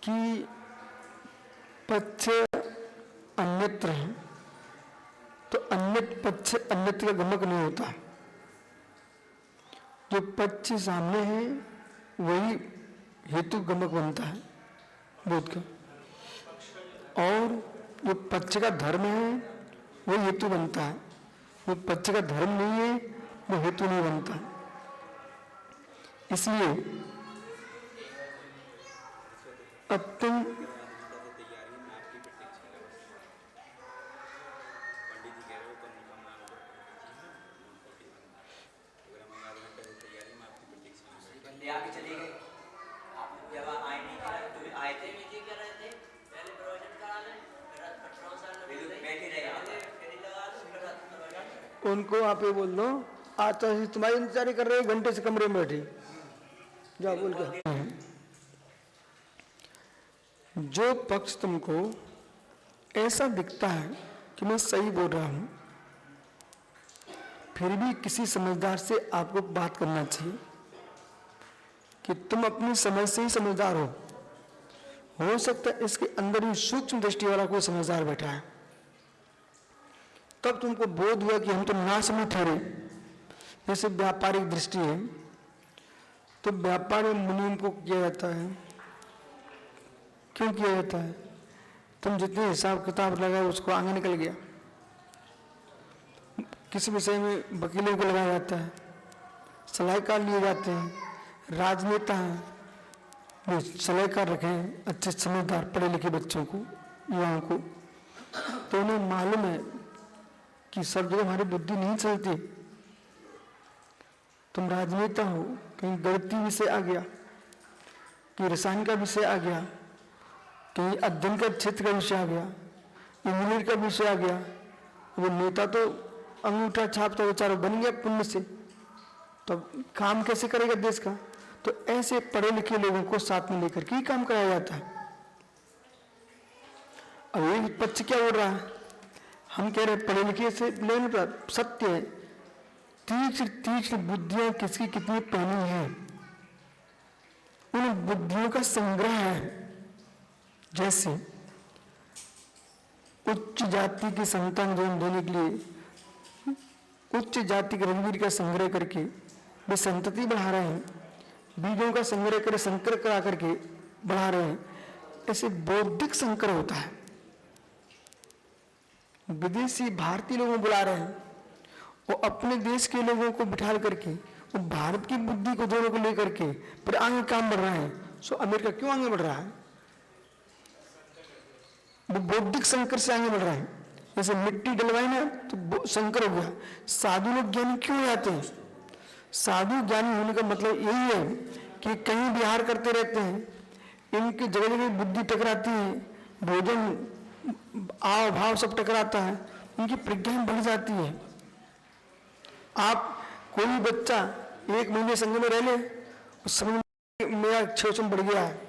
कि पक्ष अन्यत्र है तो अन्यत्र पक्ष अन्यत्र का गमक नहीं होता। जो पक्ष सामने है वही हेतु गमक बनता है बोध का, और जो पक्ष का धर्म है वो हेतु बनता है। जो पक्ष का धर्म नहीं है वो हेतु नहीं बनता। इसलिए अब तुम उनको आप ये बोल दो, आज तो तुम्हारी इंतजार कर रहे हैं, घंटे से कमरे में बैठे जाओ बोल के। जो पक्ष तुमको ऐसा दिखता है कि मैं सही बोल रहा हूं, फिर भी किसी समझदार से आपको बात करना चाहिए कि तुम अपनी समझ से ही समझदार हो सकता है इसके अंदर ही सूक्ष्म दृष्टि वाला कोई समझदार बैठा है, तब तुमको बोध हुआ कि हम तो ना समझ ठहरे। जैसे व्यापारिक दृष्टि है तो व्यापार में मुनियों को किया जाता है, क्यों किया जाता है? तुम जितने हिसाब किताब लगाए उसको आगे निकल गया। किसी विषय में वकीलों को लगाया जाता है, सलाहकार लिए जाते हैं, राजनेता हैं वो सलाहकार रखे अच्छे समझदार पढ़े लिखे बच्चों को, युवाओं को, तो उन्हें मालूम है कि सब जगह हमारी बुद्धि नहीं चलती। तुम राजनेता हो, कहीं गणितीय विषय आ गया, कहीं रसायन का विषय आ गया, कहीं अध्ययन का क्षेत्र का विषय आ गया, इंजीनियर का विषय आ गया, वो नेता तो अंगूठा छापता बेचारा बन गया पुण्य से, तो काम कैसे करेगा देश का? तो ऐसे पढ़े लिखे लोगों को साथ में लेकर के ही काम कराया जाता है। अब ये पक्ष क्या बोल रहा है? हम कह रहे पढ़े लिखे से लेने पर सत्य है, तीक्ष्ण तीक्ष्ण बुद्धियां किसकी कितनी पहनी है, उन बुद्धियों का संग्रह है। जैसे उच्च जाति की संतान जन्म देने के लिए उच्च जाति के रघुवीर का संग्रह करके वे संतति बढ़ा रहे हैं, बीजों का संग्रह कर संकर करा करके बढ़ा रहे हैं। ऐसे बौद्धिक संकर होता है। विदेशी भारतीय लोगों को बुला रहे हैं, वो अपने देश के लोगों को बिठा करके वो भारत की बुद्धि को दोनों को लेकर के फिर आगे काम बढ़ रहा है। सो अमेरिका क्यों आगे बढ़ रहा है? वो बौद्धिक संकर से आगे बढ़ रहा है। जैसे मिट्टी डलवाई ना तो संकर हो गया। साधु लोग ज्ञानी क्यों हो जाते हैं? साधु ज्ञानी होने का मतलब यही है कि कहीं विहार करते रहते हैं, इनकी जगह जगह बुद्धि टकराती है, भोजन आव भाव सब टकराता है, उनकी प्रज्ञा बढ़ जाती है। आप कोई भी बच्चा 1 महीने संग में रह ले, उस समय मेरा शोषण बढ़ गया है।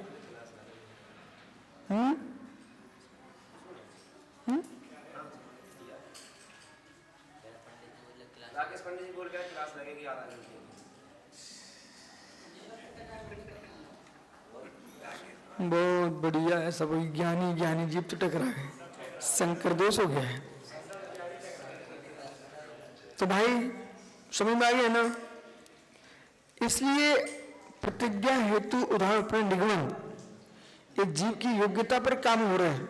बहुत बढ़िया है, सब ज्ञानी ज्ञानी जीव तो टकरा गए, संकर दोष हो गया है। तो भाई समझ में आ गया ना? इसलिए प्रतिज्ञा हेतु उदाहरण पर निगमन एक जीव की योग्यता पर काम हो रहे हैं।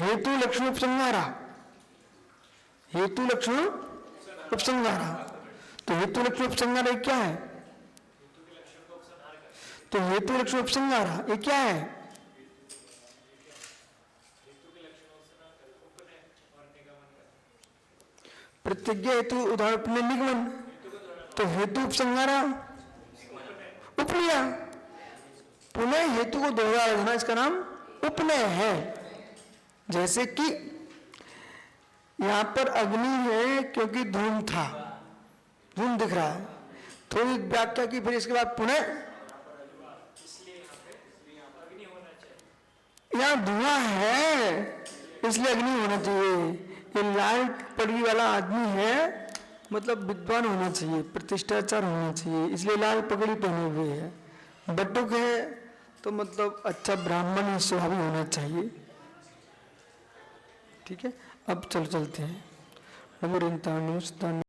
हेतु लक्षण उपसंहारा, हेतु लक्षण उपसंहारा, तो हेतु लक्षण उपसंहारा क्या है? तो हेतु लक्षण उपसंहारा ये क्या है? प्रतिज्ञा हेतु उदाहरण निगमन, तो हेतु उपसंहारा उपनय, पुनः हेतु को दोहरा देना, इसका नाम उपनय है। जैसे कि यहां पर अग्नि है क्योंकि धूम था, धूम दिख रहा है, थोड़ी व्याख्या की, फिर इसके बाद पुनः यहाँ धुआं है इसलिए अग्नि होना चाहिए। ये लाल पगड़ी वाला आदमी है मतलब विद्वान होना चाहिए, प्रतिष्ठाचार होना चाहिए, इसलिए लाल पगड़ी पहने हुए है। बटुक है तो तो मतलब अच्छा ब्राह्मण स्वभाव होना चाहिए। ठीक है, अब चलते हैं। नमो